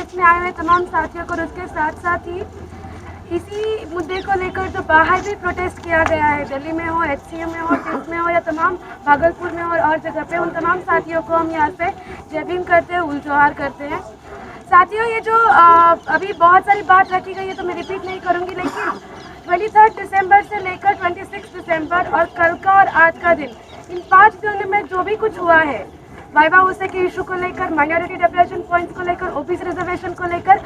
Protest में आए हुए तमाम साथियों को और उसके साथ साथ ही इसी मुद्दे को लेकर जो बाहर भी प्रोटेस्ट किया गया है, दिल्ली में हो, HCU में हो, टिप्स में हो या तमाम भागलपुर में हो और जगह पे, उन तमाम साथियों को हम यहाँ से जय भीम करते हैं, उल जोहार करते हैं। साथियों, ये जो अभी बहुत सारी बात रखी गई है तो मैं रिपीट नहीं करूँगी, लेकिन 23 दिसंबर से लेकर 26 दिसंबर और कल का और आज का दिन, इन 5 दिनों में जो भी कुछ हुआ है, वाइवा ओसे के इशू को लेकर, माइनॉरिटी डेप्यूटेशन पॉइंट्स को लेकर, ओबीसी रिजर्वेशन को लेकर,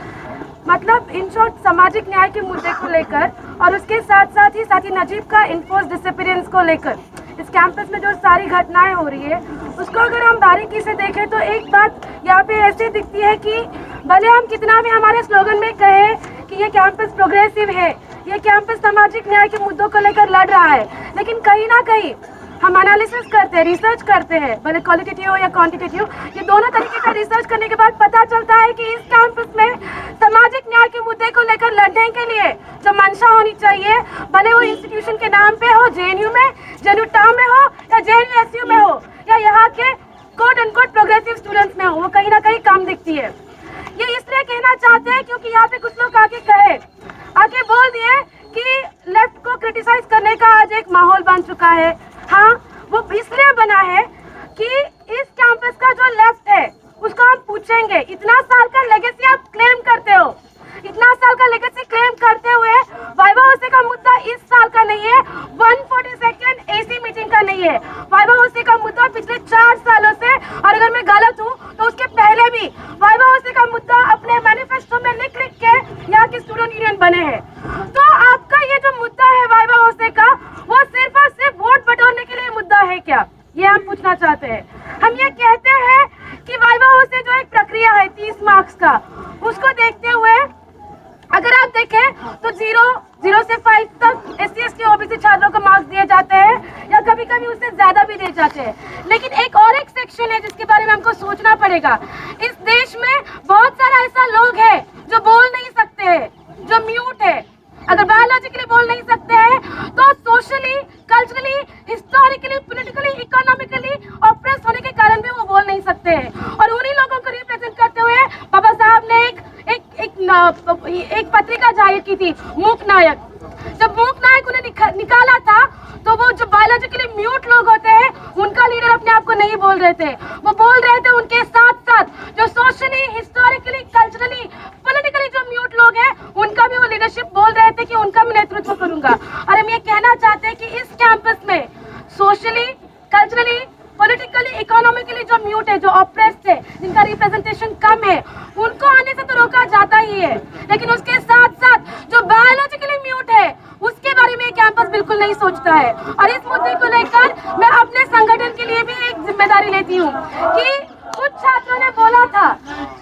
मतलब इन शॉर्ट सामाजिक न्याय के मुद्दे को लेकर और उसके साथ साथ ही साथी नजीब का इन्फोर्स डिसअपीयरेंस को लेकर इस कैंपस में जो सारी घटनाएं हो रही है, उसको अगर हम बारीकी से देखें तो एक बात यहाँ पे ऐसी दिखती है कि भले हम कितना भी हमारे स्लोगन में कहें कि ये कैंपस प्रोग्रेसिव है, ये कैंपस सामाजिक न्याय के मुद्दों को लेकर लड़ रहा है, लेकिन कहीं ना कहीं हम एनालिसिस करते हैं, रिसर्च करते हैं, भले क्वालिटेटिव हो या क्वांटिटेटिव, ये दोनों तरीके का रिसर्च करने के बाद पता चलता है कि इस कैंपस में सामाजिक न्याय के मुद्दे को लेकर लड़ने के लिए जो मंशा होनी चाहिए, भले वो इंस्टीट्यूशन के नाम पे हो, JNU में, JNU टाउन में हो या JNU SU में हो या यहाँ के quote end quote progressive students में हो, वो कहीं ना कहीं कम दिखती है। ये इसलिए कहना चाहते हैं क्योंकि यहाँ पे कुछ लोग आके बोल दिए कि लेफ्ट को क्रिटिसाइज करने का आज एक माहौल बन चुका है। हाँ, वो इसलिए बना है कि इस कैंपस का जो लेफ्ट है उसको हम पूछेंगे, इतना साल का लेगेसी आप क्लेम करते हो, इतना साल का लेगेसी क्लेम करते हुए वाइवा ओसे का मुद्दा इस साल का नहीं है, 142nd AC मीटिंग का नहीं है, वाइवा ओसे का मुद्दा पिछले 4 सालों से, और अगर मैं गलत हूँ तो उसके पहले भी वाइवा ओसे का मुद्दा अपने मैनिफेस्टो में लिख के यहाँ की स्टूडेंट यूनियन बने हैं। तो आपका ये जो मुद्दा है वाइवा ओसे का, वो सिर्फ और सिर्फ वोट बटोरने के लिए मुद्दा है क्या, ये हम पूछना चाहते हैं। हम ये कहते हैं कि वाइवा ओसे जो एक प्रक्रिया है 30 मार्क्स का, उसको देखते हुए अगर आप देखें तो 0 से 5 तक SC ST OBC छात्रों को मार्क्स दिए जाते हैं या कभी कभी उससे ज्यादा भी दिए जाते हैं, लेकिन एक सेक्शन है जिसके बारे में हमको सोचना पड़ेगा। इस देश में बहुत सारा ऐसा लोग है जो बोल नहीं सकते हैं, जो म्यूट है। अगर बायोलॉजिकली बोल नहीं सकते हैं तो socially, culturally, historically, politically, economically oppress होने के कारण भी वो बोल नहीं सकते हैं। और उन्हीं लोगों को रिप्रेजेंट करते हुए बाबा साहब ने एक पत्रिका जाहिर की थी, मूक नायक। जब मूक नायक उन्हें निकाला था तो वो जो बायोलॉजिकली म्यूट लोग होते हैं उनका लीडर अपने आप को नहीं बोल रहे थे, वो बोल रहे थे उनके साथ साथ जो सोशली, हिस्टोरिकली, कल्चरली, पॉलिटिकली जो म्यूट लोग हैं उनका भी वो लीडरशिप बोल रहे थे कि उनका मैं नेतृत्व करूंगा। और हम ये कहना चाहते हैं कि इस कैंपस में सोशली, कल्चरली, पॉलिटिकली, इकोनॉमिकली जो म्यूट है, जो ऑप्रेस्ड है, जिनका रिप्रेजेंटेशन कम है, उनको आने से तो रोका जाता ही है, लेकिन उसके साथ साथ जो बायोलॉजिकली म्यूट है उसके बारे में कैंपस बिल्कुल नहीं सोचता है। और इस मुद्दे को लेकर मैं अपने संगठन के लिए भी एक जिम्मेदारी लेती हूँ कि कुछ छात्रों ने बोला था,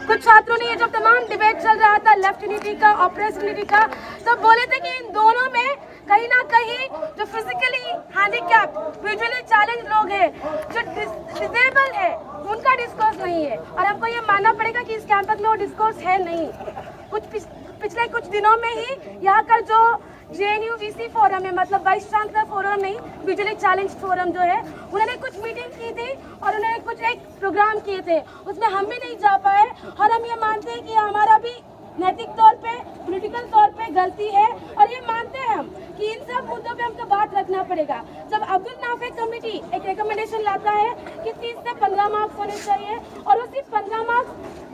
कुछ छात्रों ने ये जब तमाम डिबेट चल रहा था लेफ्ट यूनिटी का, ऑप्रेस यूनिटी का, तो बोले थे कि इन दोनों में कहीं ना कहीं जो फिजिकली हैंडीकैप, विजुअली चैलेंज लोग हैं, जो डिसेबल है, उनका डिस्कोर्स नहीं है। और हमको ये मानना पड़ेगा कि इस कैंपस में वो डिस्कोर्स है नहीं। पिछले कुछ दिनों में ही यहाँ का जो JNU VC फोरम है, मतलब वाइस चांसलर फोरम नहीं, विजुअली चैलेंज फोरम जो है, उन्होंने कुछ मीटिंग की थी और उन्होंने कुछ एक प्रोग्राम किए थे, उसमें हम भी नहीं जा पाए। और हम ये मानते हैं कि हमारा भी नैतिक तौर पे, पॉलिटिकल तौर पे गलती है, और ये मानते हैं हम कि इन सब मुद्दों पे हमको बात रखना पड़ेगा। जब अब्दुल नाफे कमेटी एक रिकमेंडेशन लाता है कि 30 से 15 मार्क्स होने चाहिए, और वो सिर्फ 15 मार्क्स,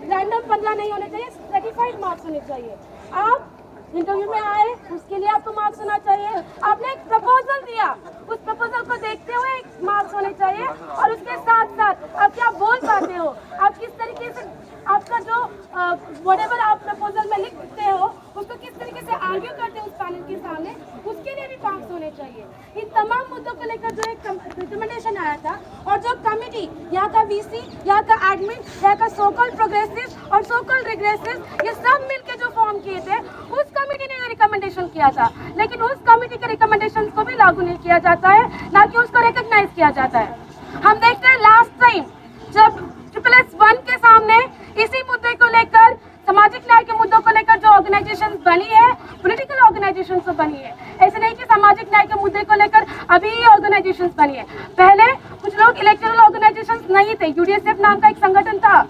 रैंडम 15 नहीं होने चाहिए, सर्टिफाइड मार्क्स होने चाहिए। आप इंटरव्यू में आए, उसके लिए आपको मार्क्स होना चाहिए। आपने एक प्रपोजल दिया, उस प्रपोजल को देखते हुए मार्क्स होने चाहिए, और उसके साथ साथ आप क्या बोल पाते हो, आप किस तरीके से आपका जो व्हाटएवर आप प्रपोजल में लिखते हो उसको किस तरीके से आर्ग्यू करते हो उस पैनल के सामने, उसके लिए भी मार्क्स होने चाहिए। इन तमाम मुद्दों को लेकर जो एक रिकमेंडेशन आया था, और जो कमिटी, यहाँ का VC, यहाँ का एडमिन, यहाँ का सोकॉल्ड प्रोग्रेसिव और सोकॉल्ड रिग्रेसिव, ये सब मिलकर जो फॉर्म किए थे, उस कमिटी ने रिकमेंडेशन किया था, लेकिन उस कमिटी के रिकमेंडेशन को भी लागू नहीं किया जाता है, ना कि उसको रिकॉग्नाइज किया जाता है। हम देखते हैं लास्ट टाइम जब SSS1 के सामने इसी मुद्दे को लेकर, सामाजिक न्याय के मुद्दों को लेकर जो ऑर्गेनाइजेशन बनी है, पॉलिटिकल ऑर्गेनाइजेशन तो बनी है, ऐसे नहीं कि सामाजिक न्याय के मुद्दे को लेकर अभी ये ऑर्गेनाइजेशन बनी है। पहले कुछ लोग इलेक्टोरल ऑर्गेनाइजेशन नहीं थे, UDSF नाम का एक संगठन था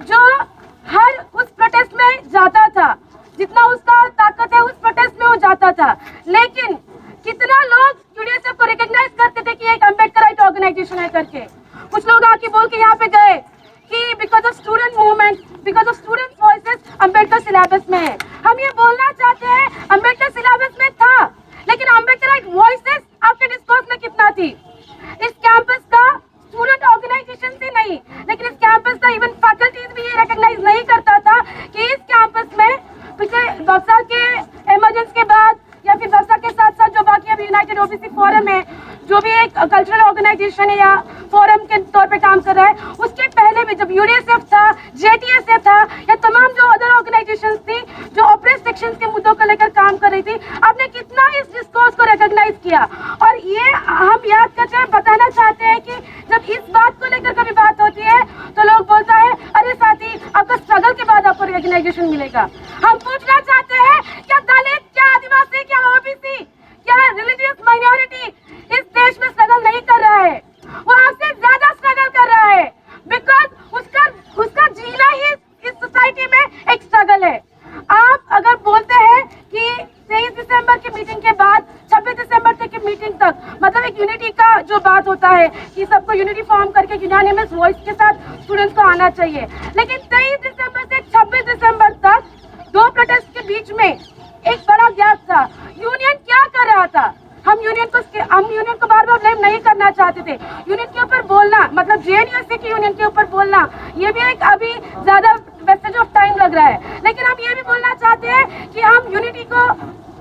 जो हर उस प्रोटेस्ट में because of students voices Ambedkar syllabus में है। हम ये बोलना चाहते हैं अम्बेडकर सिलेबस में था, लेकिन अम्बेडकर वॉइसेस आपके डिस्कोर्स में कितना थी? इस कैंपस का स्टूडेंट ऑर्गेनाइजेशन से नहीं, लेकिन इस कैंपस का इवन फैकल्टीज भी ये रिकॉग्नाइज नहीं करता था कि इस कैंपस में पिछले बक्सा के इमरजेंस के बाद या फिर बक्सा के साथ साथ जो बाकी अभी यूनाइटेड ओबीसी फोरम है, जो भी एक कल्चरल ऑर्गेनाइजेशन है या फोरम के तौर पे काम कर रहा है, उसके पहले भी जब यूडीएसएफ था, जेटीएसएफ था या तमाम जो अदर ऑर्गेनाइजेशंस थी जो ऑपरेस सेक्शंस के मुद्दों को लेकर काम कर रही थी, आपने कितना इस डिस्कोर्स को रिकॉग्नाइज किया? और ये हम याद करते हैं, बताना चाहते हैं कि जब इस बात को लेकर कभी बात होती है तो लोग बोलता है अरे साथी आपका स्ट्रगल के बाद आपको रिकॉग्नाइजेशन मिलेगा। हम पूछना चाहते हैं क्या दलित, क्या आदिवासी, क्या ओबीसी, क्या रिलीजियस माइनॉरिटी इस देश में स्ट्रगल नहीं कर रहा है? वो आपसे ज्यादा स्ट्रगल कर रहा है, बिकॉज उसका जीना ही इस सोसाइटी में एक स्ट्रगल है। आप अगर बोलते हैं कि 23 दिसंबर की मीटिंग के बाद 26 दिसंबर तक की मीटिंग तक, मतलब एक यूनिटी का जो बात होता है कि सबको यूनिटी फॉर्म करके यूनानिमस वॉइस के साथ स्टूडेंट्स को आना चाहिए, लेकिन 23 दिसंबर से 26 दिसंबर तक दो प्रोटेस्ट के बीच में एक बड़ा गैप था। यूनियन क्या कर रहा था? हम यूनियन को बार बार ब्लेम नहीं करना चाहते थे। यूनियन के ऊपर बोलना, मतलब जेएनयूएससी की यूनियन के ऊपर बोलना, ये भी एक अभी ज्यादा वेस्टेज ऑफ टाइम लग रहा है। लेकिन हम ये भी बोलना चाहते हैं कि हम यूनिटी को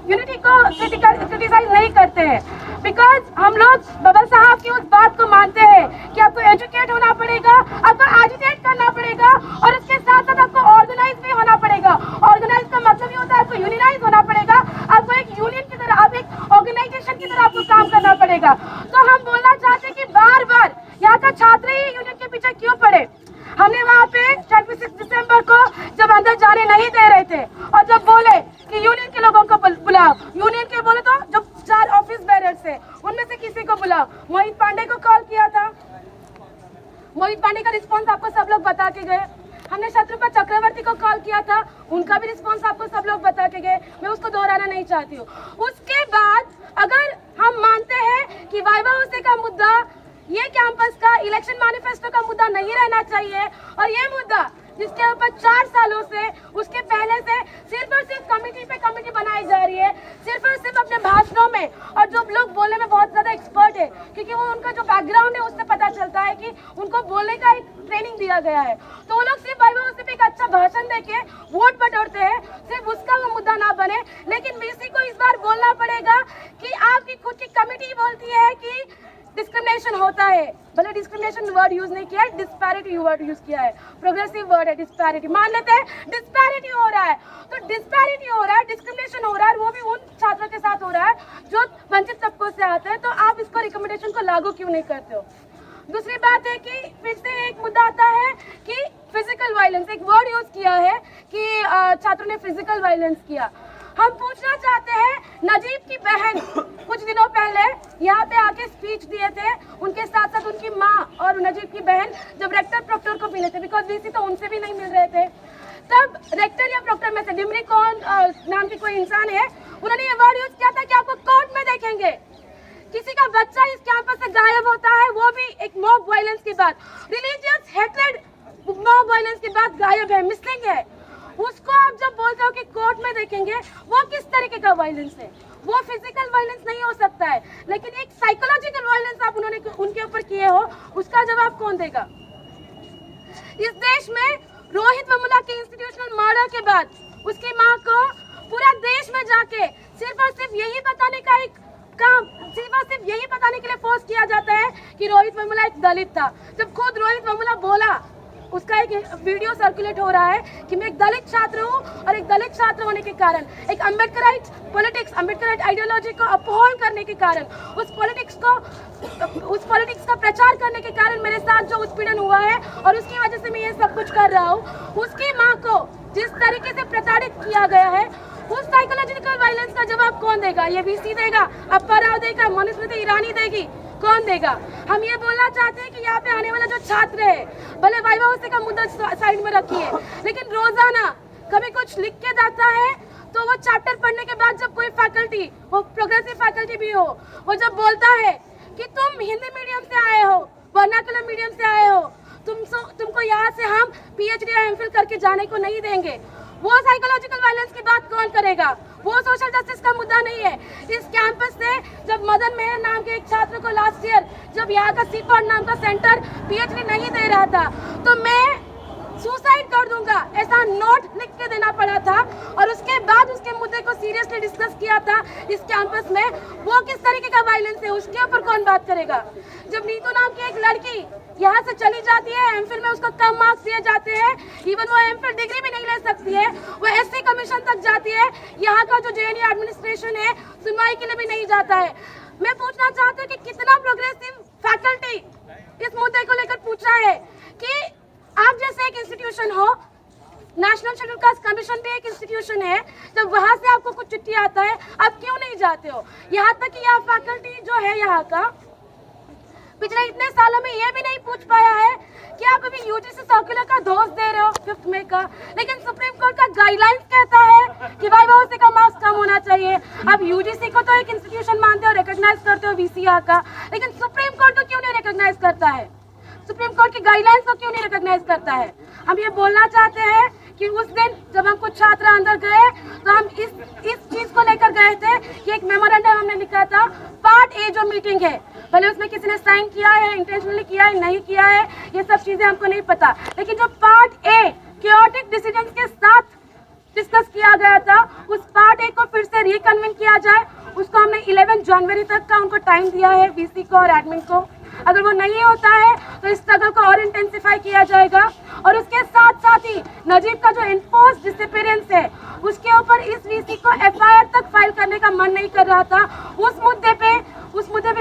क्रिटिसाइज नहीं करते हैं, बिकॉज हम लोग बबल साहब की उस बात को मानते हैं कि आपको एजुकेट होना पड़ेगा, आपको एजुकेट करना पड़ेगा और उसके साथ साथ आपको ऑर्गेनाइज भी होना पड़ेगा। ऑर्गेनाइज का मतलब ये होता है आपको यूनिनाइज होना पड़ेगा, आपको एक यूनियन की तरह, आप एक ऑर्गेनाइजेशन की तरह आपको काम करना पड़ेगा। तो हम बोलना चाहते हैं कि बार बार यहाँ का छात्र ही यूनियन के पीछे क्यों पड़े? हमने वहाँ पे 26 दिसंबर को जब अंदर जाने नहीं दे रहे थे और जब बोले कि यूनियन के लोगों को बुलाओ, यूनियन के बोले तो जो 4 ऑफिस बेरर्स थे उनमें से किसी को बुलाओ, मोहित पांडे को कॉल किया था। मोहित पांडे का रिस्पॉन्स आपको सब लोग बता के गए। हमने शत्रुपा चक्रवर्ती को कॉल किया था, उनका भी रिस्पॉन्स आपको सब लोग बता के गए, मैं उसको दोहराना नहीं चाहती हूँ। उसके बाद अगर हम मानते हैं कि वाइवा हौसे का मुद्दा, ये कैंपस का इलेक्शन मैनिफेस्टो का मुद्दा नहीं रहना चाहिए, और ये मुद्दा जिसके ऊपर 4 सालों से, उसके पहले से सिर्फ और सिर्फ कमेटी पे कमेटी बनाई जा रही है, सिर्फ और सिर्फ अपने भाषणों में, और जो लोग बोलने में बहुत ज्यादा एक्सपर्ट है क्योंकि वो उनका जो बैकग्राउंड है उससे पता चलता है कि उनको बोलने का एक ट्रेनिंग दिया गया है, तो वो लोग सिर्फ सिर्फ एक अच्छा भाषण देके वोट बटोरते हैं, सिर्फ उसका वो मुद्दा ना बने। लेकिन वीसी को इस बार बोलना पड़ेगा कि आपकी खुद की कमेटी बोलती है कि डिस्क्रिमिनेशन होता है, भले डिस्क्रिमिनेशन वर्ड यूज नहीं किया है, डिस्पैरिटी वर्ड यूज किया है, प्रोग्रेसिव वर्ड है डिस्पैरिटी, मान लेते हैं डिस्पैरिटी हो रहा है, तो डिस्पैरिटी हो रहा है, डिस्क्रिमिनेशन हो रहा है, वो भी उन छात्रों के साथ हो रहा है जो वंचित तबकों से आते हैं, तो आप इसको रिकमेंडेशन को लागू क्यों नहीं करते हो? दूसरी बात है कि फिर से एक मुद्दा आता है कि फिजिकल वायलेंस, एक वर्ड यूज किया है कि छात्रों ने फिजिकल वायलेंस किया। हम पूछना चाहते हैं, नजीब की बहन कुछ दिनों पहले यहाँ पे आके स्पीच दिए थे, उनके साथ साथ उनकी माँ और नजीब की बहन जब रेक्टर प्रोक्टर को मिले थे, बिकॉज वीसी तो उनसे भी नहीं मिल रहे थे, तब रेक्टर या प्रोक्टर में से डिमरी कौन नाम की कोई इंसान है, उन्होंने ये वर्ड यूज किया था कि आपको कोर्ट में देखेंगे। किसी का बच्चा इस कैंपस से गायब होता है, वो भी एक मॉब वायलेंस के बाद, रिलीजियस हेट्रेड मॉब वायलेंस के बाद गायब है, मिसिंग है, उसको आप जब बोलते हो कि कोर्ट में देखेंगे, वो किस तरीके का वायलेंस है? वो फिजिकल वायलेंस नहीं हो सकता है, लेकिन एक साइकोलॉजिकल वायलेंस आप उन्होंने उनके ऊपर किए हो, उसका जवाब कौन देगा? इस देश में रोहित वेमुला के इंस्टीट्यूशनल मर्डर के बाद उसकी मां को पूरा देश में जाके सिर्फ और सिर्फ यही बताने का एक काम, सिर्फ और सिर्फ यही बताने के लिए फोर्स किया जाता है कि रोहित वेमुला एक दलित था, जब खुद रोहित वेमुला बोला, उसका एक वीडियो सर्कुलेट हो रहा है कि मैं एक दलित छात्र हूँ और एक दलित छात्र होने के कारण, एक अम्बेडकराइट पॉलिटिक्स, अम्बेडकराइट आइडियोलॉजी को अपहोल्ड करने के कारण, उस पॉलिटिक्स का प्रचार करने के कारण मेरे साथ जो उत्पीड़न हुआ है और उसकी वजह से मैं ये सब कुछ कर रहा हूँ, उसकी माँ को जिस तरीके से प्रताड़ित किया गया है, उस साइकोलॉजिकल वायलेंस का जवाब कौन देगा? ये वीसी देगा, अप्पा राव देगा, मनुस्मृति ईरानी देगी, कौन देगा? हम ये बोलना चाहते हैं कि यहाँ पे आने वाला जो छात्र है, भले वाइवा हौसे का मुद्दा साइड में रखिए, लेकिन रोजाना कभी कुछ लिख के जाता है तो वो चैप्टर पढ़ने के बाद जब कोई फैकल्टी, वो प्रोग्रेसिव फैकल्टी भी हो, वो जब बोलता है कि तुम हिंदी मीडियम से आए हो, वर्नाकुलर मीडियम से आए हो, तुमको यहाँ से हम PhD या MPhil करके जाने को नहीं देंगे। वो साइकोलॉजिकल वायलेंस की बात कौन करेगा? वो सोशल जस्टिस का मुद्दा नहीं है। इस कैंपस से जब मदन मेहर नाम के एक छात्र को लास्ट ईयर जब यहाँ का सीपॉट नाम का सेंटर PhD नहीं दे रहा था तो मैं सुसाइड कर दूंगा ऐसा नोट लिख के देना पड़ा था, और उसके बाद उसके मुद्दे को सीरियसली डिस्कस किया था इस कैंपस में। वो किस तरीके का वायलेंस है उसके ऊपर कौन बात करेगा? जब नीतू नाम की एक लड़की यहाँ से चली जाती है, MPhil में उसको कम मार्क्स दिए जाते हैं, इवन वो MPhil डिग्री भी नहीं ले सकती है, वो SC कमीशन तक जाती है, यहाँ का जो JNU एडमिनिस्ट्रेशन है सुनवाई के लिए भी नहीं जाता है। मैं पूछना चाहती हूँ कि कितना प्रोग्रेसिव फैकल्टी इस मुद्दे को लेकर पूछ रहा है कि आप जैसे एक इंस्टीट्यूशन हो, नेशनल शेड्यूल कास्ट कमीशन भी एक इंस्टीट्यूशन है, जब वहां से आपको कुछ चिट्ठी आता है आप क्यों नहीं जाते हो? यहाँ तक कि यह फैकल्टी जो है यहाँ का पिछले इतने सालों में ये भी नहीं पूछ पाया है कि आप अभी UGC सर्कुलर का दोष दे रहे हो 5th मई का, लेकिन सुप्रीम कोर्ट का गाइडलाइंस कहता है कि वाइवा होने का मार्क्स कम होना चाहिए। आप UGC को तो एक इंस्टीट्यूशन मानते हो, रिकॉग्नाइज करते हो VCR का, लेकिन सुप्रीम कोर्ट को क्यों नहीं रिकॉग्नाइज करता है? सुप्रीम कोर्ट की गाइडलाइंस को क्यों नहीं रिकॉग्नाइज करता है? हम ये बोलना चाहते हैं कि उस दिन जब हम कुछ छात्र अंदर गए तो हम इस चीज को लेकर गए थे कि एक मेमोरेंडम हमने लिखा था, पार्ट ए जो मीटिंग है, भले उसमें किसी ने साइन किया है, इंटेंशनली किया है, नहीं किया है, ये सब चीजें हमको नहीं पता, लेकिन जो पार्ट ए क्योटिक डिसीजंस के साथ डिस्कस किया गया था, उस पार्ट ए को फिर से रिकन्वीन किया जाए, उसको हमने 11 जनवरी तक का उनको टाइम दिया है, VC को और एडमिन को। अगर वो नहीं होता है तो इस स्ट्रगल को और इंटेंसिफाई किया जाएगा। और उसके साथ साथ ही नजीब का जो इन्फोर्स डिसअपीयरेंस है उसके ऊपर इस VC को FIR तक फाइल करने का मन नहीं कर रहा था। उस मुद्दे पे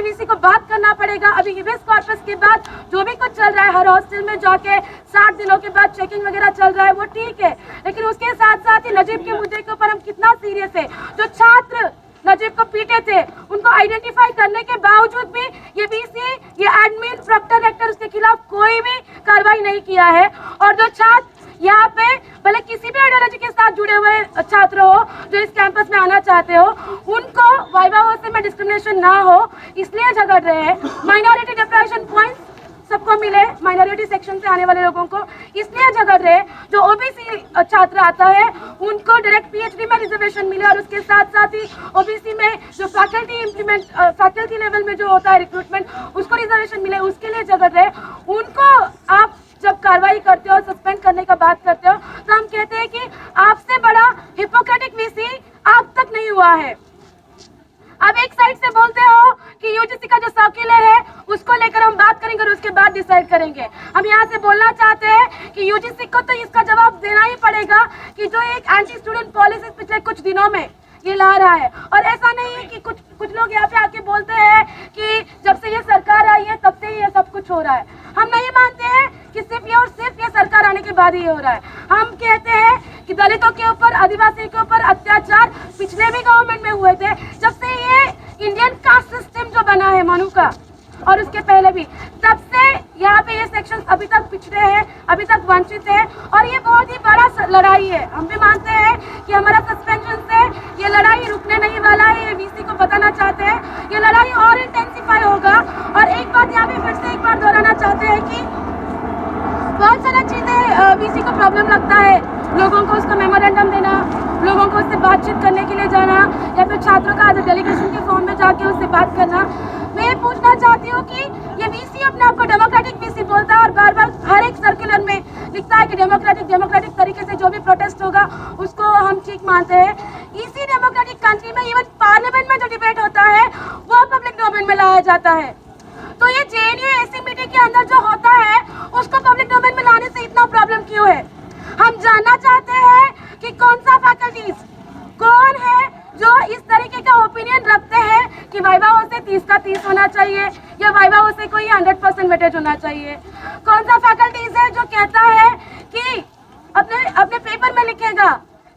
VC को बात करना पड़ेगा। अभी हिबिस कॉर्पस के बाद जो भी कुछ चल रहा है, हर हॉस्टल में जाके 60 दिनों के बाद चेकिंग वगैरह चल रहा है, वो ठीक है, लेकिन उसके साथ साथ ही नजीब के मुद्दे के ऊपर हम कितना सीरियस है। जो छात्र नजीब को पीटे थे उनको आइडेंटिफाई करने के बावजूद भी ये VC, ये एडमिन, प्रॉक्टर, रेक्टर उसके खिलाफ कोई भी कार्रवाई नहीं किया है। और जो छात्र यहाँ पे भले किसी भी आइडियोलॉजी के साथ जुड़े हुए छात्र हो जो इस कैंपस में आना चाहते हो, उनको वाइवा होने में डिस्क्रिमिनेशन ना हो इसलिए झगड़ रहे हैं। माइनॉरिटी डिप्रेशन पॉइंट्स सबको मिले, माइनॉरिटी सेक्शन से आने वाले लोगों को, इसलिए झगड़ रहे। जो OBC छात्र आता है उनको डायरेक्ट PhD में रिजर्वेशन मिले, और उसके साथ साथ ही OBC में जो फैकल्टी लेवल में जो होता है रिक्रूटमेंट, उसको रिजर्वेशन मिले, उसके लिए झगड़ रहे। उनको आप जब कार्रवाई करते हो, सस्पेंड करने का बात करते हो, तो हम कहते हैं कि आपसे बड़ा हिपोक्रेटिक VC आप तक नहीं हुआ है। आप एक साइड से बोलते हो कि UGC का जो सर्कुलर है उसको लेकर हम बात करेंगे और उसके बाद डिसाइड करेंगे। हम यहाँ से बोलना चाहते हैं कि UGC को तो इसका जवाब देना ही पड़ेगा कि जो एक एंटी स्टूडेंट पॉलिसी पिछले कुछ दिनों में ये ला रहा है। और ऐसा नहीं है कि कुछ लोग यहाँ पे आके बोलते हैं कि जब से ये सरकार आई है तब से ही ये सब कुछ हो रहा है। हम नहीं मानते हैं कि सिर्फ ये सरकार आने के बाद ही हो रहा है। हम कहते हैं कि दलितों के ऊपर, आदिवासी के ऊपर अत्याचार पिछले भी गवर्नमेंट में हुए थे, जब से ये इंडियन कास्ट सिस्टम जो बना है मनु का, और उसके पहले भी, तब से यहाँ पे ये सेक्शन अभी तक पिछड़े हैं, अभी तक वंचित है। और ये बहुत ही बड़ा लड़ाई है। हम भी मानते हैं कि हमारा सस्पेंशन से ये लड़ाई रुकने नहीं वाला है, ये VC को बताना चाहते हैं, ये लड़ाई और इंटेंसिफाई होगा। और एक बात यहाँ पे फिर से एक बार दोहराना चाहते हैं कि बहुत सारी चीज़ें VC को प्रॉब्लम लगता है, लोगों को उसका मेमोरेंडम देना, लोगों को उससे बातचीत करने के लिए जाना, या फिर छात्रों का डेलीगेशन के फॉर्म में जाके उससे बात करना। मैं ये पूछना चाहती हूँ कि ये VC अपने आप को डेमोक्रेटिक VC बोलता है और बार बार हर एक सर्कुलर में लिखता है कि डेमोक्रेटिक तरीके से जो भी प्रोटेस्ट होगा उसको हम ठीक मानते हैं। इसी डेमोक्रेटिक कंट्री में इवन पार्लियामेंट में जो डिबेट होता है वो पब्लिक डोमेन में लाया जाता है। तो ये JNU ऐसी मीटिंग के अंदर जो होता है उसको पब्लिक डोमेन में लाने से इतना प्रॉब्लम क्यों है? हम जानना चाहते हैं कि कौन सा फैकल्टीज, कौन है जो इस तरीके का ओपिनियन रखते हैं कि वाइवा से 30 का 30 होना चाहिए या वाइवा से कोई 100% वेटेज होना चाहिए। कौन सा फैकल्टीज है जो कहता है कि अपने पेपर में लिखेगा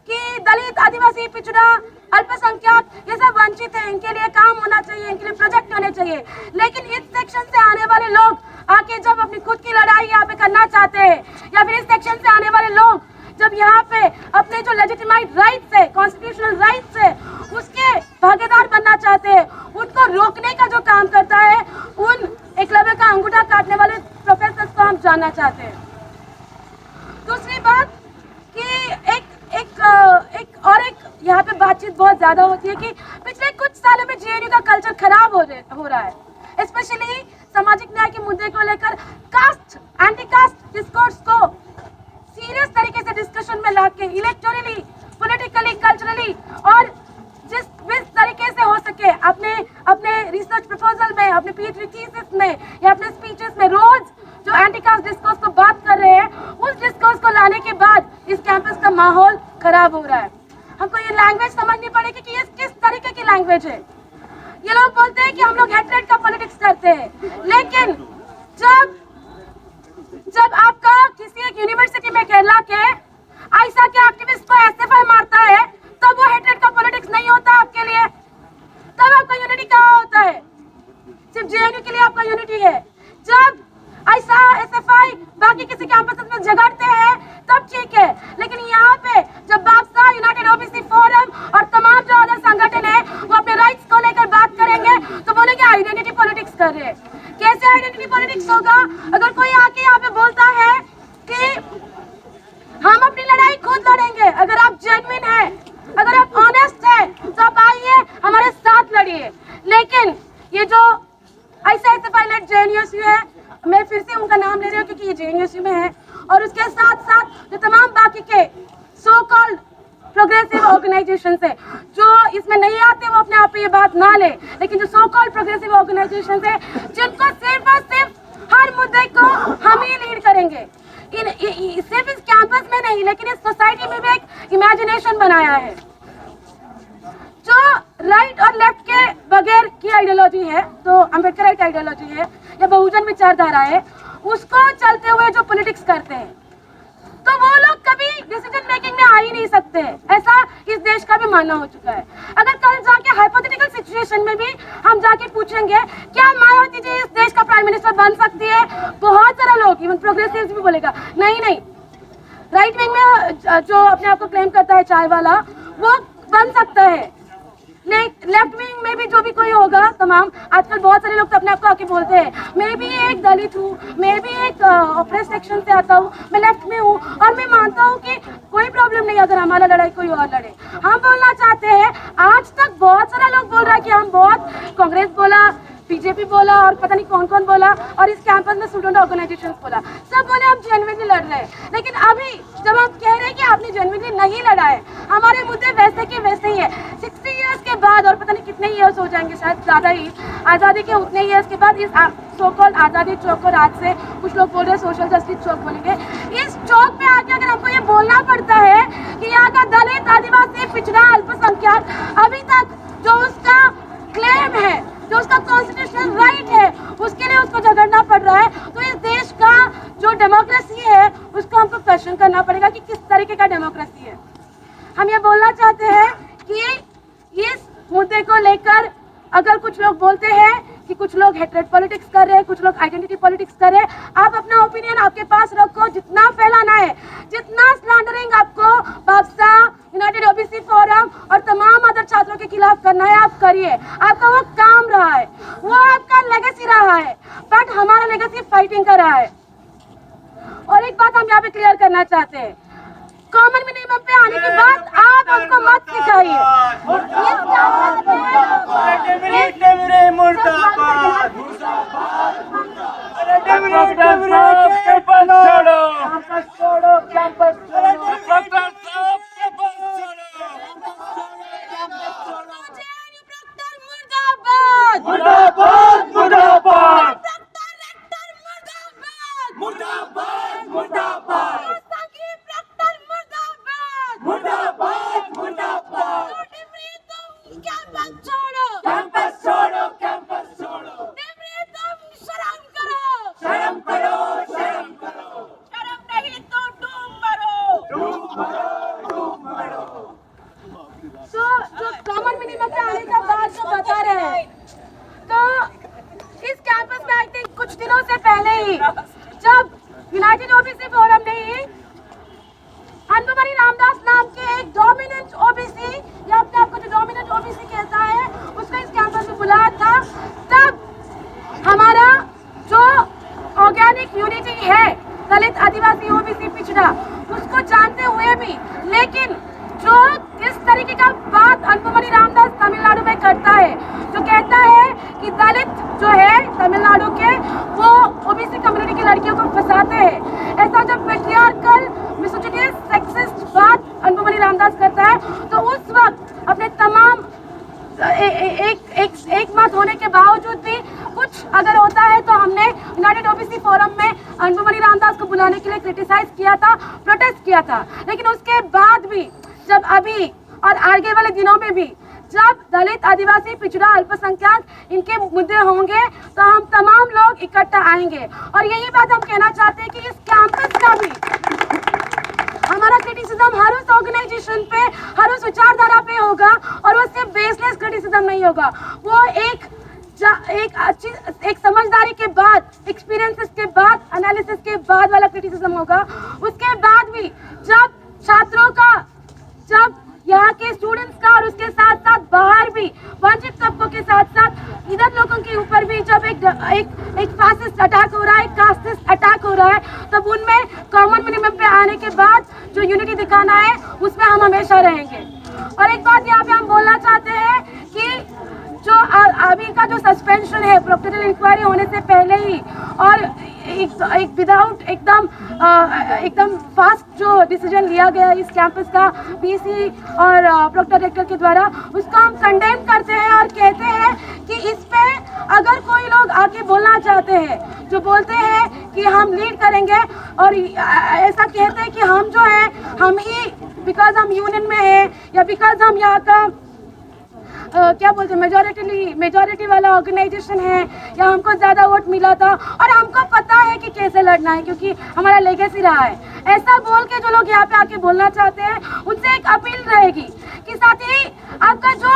कि दलित, आदिवासी, पिछड़ा, अल्पसंख्यक ये सब वंचित है, इनके लिए काम होना चाहिए, इनके लिए प्रोजेक्ट होने चाहिए। लेकिन इस सेक्शन से आने वाले लोग आके जब अपनी खुद की लड़ाई यहाँ पे करना चाहते हैं, या फिर इस सेक्शन से आने वाले लोग जब यहाँ पे अपने जो लेजिटिमाइट राइट्स है, कॉन्स्टिट्यूशनल राइट्स है, उसके भागीदार बनना चाहते हैं, उनको रोकने का जो काम करता है उन एकलव्य का अंगूठा काटने वाले प्रोफेसर को हम जानते हैं। जानना चाहते हैं। दूसरी बात कि एक यहाँ पे बातचीत बहुत ज्यादा होती है कि पिछले कुछ सालों में जेएनयू का कल्चर खराब हो रहा है, स्पेशली सामाजिक न्याय के मुद्दे को लेकर कास्ट एंटी कास्ट डिस्कोर्स को सीरियस तरीके से डिस्कशन में लाके इलेक्टोरली, पॉलिटिकली, कल्चरली और जिस तरीके से हो सके अपने रिसर्च प्रपोजल में, अपने पीएचडी थीसिस में या अपने स्पीचेस में रोज जो एंटी कास्ट डिस्कोर्स को बात कर रहे हैं, उस डिस्कोर्स को लाने के बाद इस कैंपस का माहौल खराब हो रहा है। हमको ये लैंग्वेज समझनी पड़ेगी कि ये किस तरीके की लैंग्वेज है। ये लोग बोलते हैं कि हम लोग हेट्रेड का पॉलिटिक्स करते हैं, लेकिन जब आपका किसी एक यूनिवर्सिटी में केरला के आइसा के एक्टिविस्ट को एसएफआई मारता है, तब वो हेट्रेड का पॉलिटिक्स नहीं होता आपके लिए। तब आपका यूनिटी कहाँ होता है? सिर्फ जेएनयू के लिए आपका यूनिटी है। जब आइसा, एसएफआई बाकी किसी कैंपस में झगड़ते हैं तब ठीक है, लेकिन यहाँ पे जब बाक्सा, यूनाइटेड ओबीसी फोरम और तमाम जो अदर संगठन है वो अपने राइट्स को लेकर बात करेंगे तो बोलेंगे आइडेंटिटी पॉलिटिक्स कर रहे हैं। कैसे आइडेंटिटी पॉलिटिक्स होगा? अगर कोई आके यहाँ पे बोलता है कि हम अपनी लड़ाई खुद लड़ेंगे, अगर आप जेन्युइन है, अगर आप ऑनेस्ट है तो आप आइए हमारे साथ लड़िए। लेकिन ये जो आईएसएफआई लेड जेएनयू है, मैं फिर से उनका नाम ले रही हूँ क्योंकि ये जेएनयू में है, और उसके साथ साथ जो तमाम बाकी के सो कॉल्ड प्रोग्रेसिव ऑर्गेनाइजेशन है जो इसमें नहीं आते, वो अपने आप पे ये बात ना ले, लेकिन जो सो कॉल्ड प्रोग्रेसिव ऑर्गेनाइजेशन है जिनको सिर्फ और सिर्फ हर मुद्दे को हम ही लीड करेंगे, सिर्फ इस कैंपस में नहीं लेकिन इस सोसाइटी में भी एक इमेजिनेशन बनाया है। जो राइट और लेफ्ट के बगैर की आइडियोलॉजी है, तो अम्बेडकर राइट आइडियोलॉजी है या बहुजन विचारधारा है, उसको चलते हुए जो पॉलिटिक्स करते हैं, तो वो लोग कभी डिसीजन मेकिंग में आ ही नहीं सकते। ऐसा इस देश का भी मानना हो चुका है। अगर कल जाके हाइपोथेटिकल सिचुएशन में भी हम जाके पूछेंगे क्या मायावती जी इस देश का प्राइम मिनिस्टर बन सकती है, बहुत सारा लोग, इवन प्रोग्रेसिव भी बोलेगा नहीं। राइट विंग में जो अपने आप को क्लेम करता है चाय वाला, वो बन सकता है। लेफ्ट विंग में भी जो भी कोई होगा, तमाम आजकल बहुत सारे लोग तो अपने आप को आके बोलते हैं मैं भी एक दलित हूँ, मैं भी एक ऑप्रेस सेक्शन से आता हूँ, मैं लेफ्ट में हूँ और मैं मानता हूँ कि कोई प्रॉब्लम नहीं अगर हमारा लड़ाई कोई और लड़े। हम बोलना चाहते हैं, आज तक बहुत सारा लोग बोल रहा है कि हम बहुत, कांग्रेस बोला, बीजेपी बोला और पता नहीं कौन कौन बोला, और इस कैंपस में स्टूडेंट ऑर्गेनाइजेशन बोला, सब बोले हम जेन्युइनली लड़ रहे हैं। लेकिन अभी जब आप कह रहे हैं कि आपने जेन्युइनली नहीं लड़ा है, हमारे मुद्दे वैसे के वैसे ही है। 60 इयर्स के बाद, और पता नहीं कितने इयर्स हो जाएंगे, शायद ज़्यादा ही, आज़ादी के उतने इयर्स के बाद इस सो कॉल्ड आज़ादी चौक को आज से कुछ लोग बोल रहे हैं सोशल जस्टिस चौक बोलेंगे, इस चौक पे आके अगर हमको ये बोलना पड़ता है कि यहाँ का दलित, आदिवासी, पिछड़ा, अल्पसंख्यक अभी तक जो उसका क्लेम है, जो उसका कॉन्स्टिट्यूशनल राइट है, उसके लिए उसको झगड़ना पड़ रहा है, तो इस देश का जो डेमोक्रेसी है उसको हमको क्वेश्चन करना पड़ेगा कि किस तरीके का डेमोक्रेसी है। हम ये बोलना चाहते हैं कि इस मुद्दे को लेकर अगर कुछ लोग बोलते हैं कि कुछ लोग हेट्रेड पॉलिटिक्स कर रहे हैं, कुछ लोग आइडेंटिटी पॉलिटिक्स कर रहे हैं, आप अपना ओपिनियन आपके पास रखो, जितना फैलाना है, जितना स्लैंडरिंग आपको बाक्सा, यूनाइटेड ओबीसी फोरम और तमाम अदर छात्रों के खिलाफ करना है आप करिए, आपका वो काम रहा है, वो आपका लेगेसी रहा है, बट हमारा लेगेसी फाइटिंग का रहा है। और एक बात हम यहाँ पे क्लियर करना चाहते हैं, कॉमन मिनिमम पे आने के बाद आप हमको मत सिखाइए। जब यूनाइटेड ओबीसी फोरम ने ही अनबुमनी रामदास नाम के एक डोमिनेंट ओबीसी, या अपने आप को जो डोमिनेंट ओबीसी कहता है, उसको इस कैंपस में बुलाया था, तब हमारा जो ऑर्गेनिक यूनिटी है लेकिन जो इस तरीके का बात अनबुमनी रामदास तमिलनाडु में करता है, जो कहता है कि दलित जो है तमिलनाडु के वो ओबीसी कम्युनिटी की लड़कियों को फंसाते हैं, ऐसा जब पेट्रियार्कल मिसोजिनियस सेक्सिस्ट बात अनबुमनी रामदास करता है, तो उस वक्त अपने तमाम एक मत होने के बावजूद भी कुछ अगर होता है तो हमने यूनाइटेड ओबीसी फोरम में अनबुमनी रामदास को बुलाने के लिए क्रिटिसाइज किया था, प्रोटेस्ट किया था। लेकिन उसके बाद भी जब अभी और आगे वाले दिनों में भी जब दलित, आदिवासी, पिछड़ा, अल्पसंख्यक इनके मुद्दे होंगे तो हम तमाम लोग इकट्ठा आएंगे। और यही बात हम कहना चाहते हैं कि इस कैंपस का भी हमारा क्रिटिसिज्म हर उस ऑर्गेनाइजेशन पे, हर उस विचारधारा पे होगा और वो सिर्फ बेसलेस क्रिटिसिज्म नहीं होगा, वो एक समझदारी के बाद, एक्सपीरियंसेस के बाद, एनालिसिस के बाद वाला क्रिटिसिज्म होगा। उसके बाद भी जब छात्रों का, जब यहाँ के स्टूडेंट्स का और उसके साथ साथ बाहर भी वंचित तबकों के साथ साथ इधर लोगों के ऊपर भी जब एक फासिस्ट अटैक हो रहा है, एक कास्टिस्ट अटैक हो रहा है, तब उनमें कॉमन मिनिमम पे आने के बाद जो यूनिटी दिखाना है उसमें हम हमेशा रहेंगे। और एक बात यहाँ पे हम बोलना चाहते हैं कि जो अभी का जो सस्पेंशन है प्रोक्टोरियल इंक्वायरी होने से पहले ही और एक विदाउट एकदम फास्ट जो डिसीजन लिया गया इस कैंपस का पीसी और प्रोक्टर डायरेक्टर के द्वारा, उसको हम कंडेम करते हैं और कहते हैं कि इस पे अगर कोई लोग आके बोलना चाहते हैं, जो बोलते हैं कि हम लीड करेंगे और ऐसा कहते हैं कि हम जो है हम ही बिकॉज हम यूनियन में है या बिकॉज हम यहाँ का क्या बोलते हैं मेजॉरिटी वाला ऑर्गेनाइजेशन है या हमको ज़्यादा वोट मिला था और हमको पता है कि कैसे लड़ना है क्योंकि हमारा लेगेसी रहा है, ऐसा बोल के जो लोग यहाँ पे आके बोलना चाहते हैं उनसे एक अपील रहेगी कि साथ ही आपका जो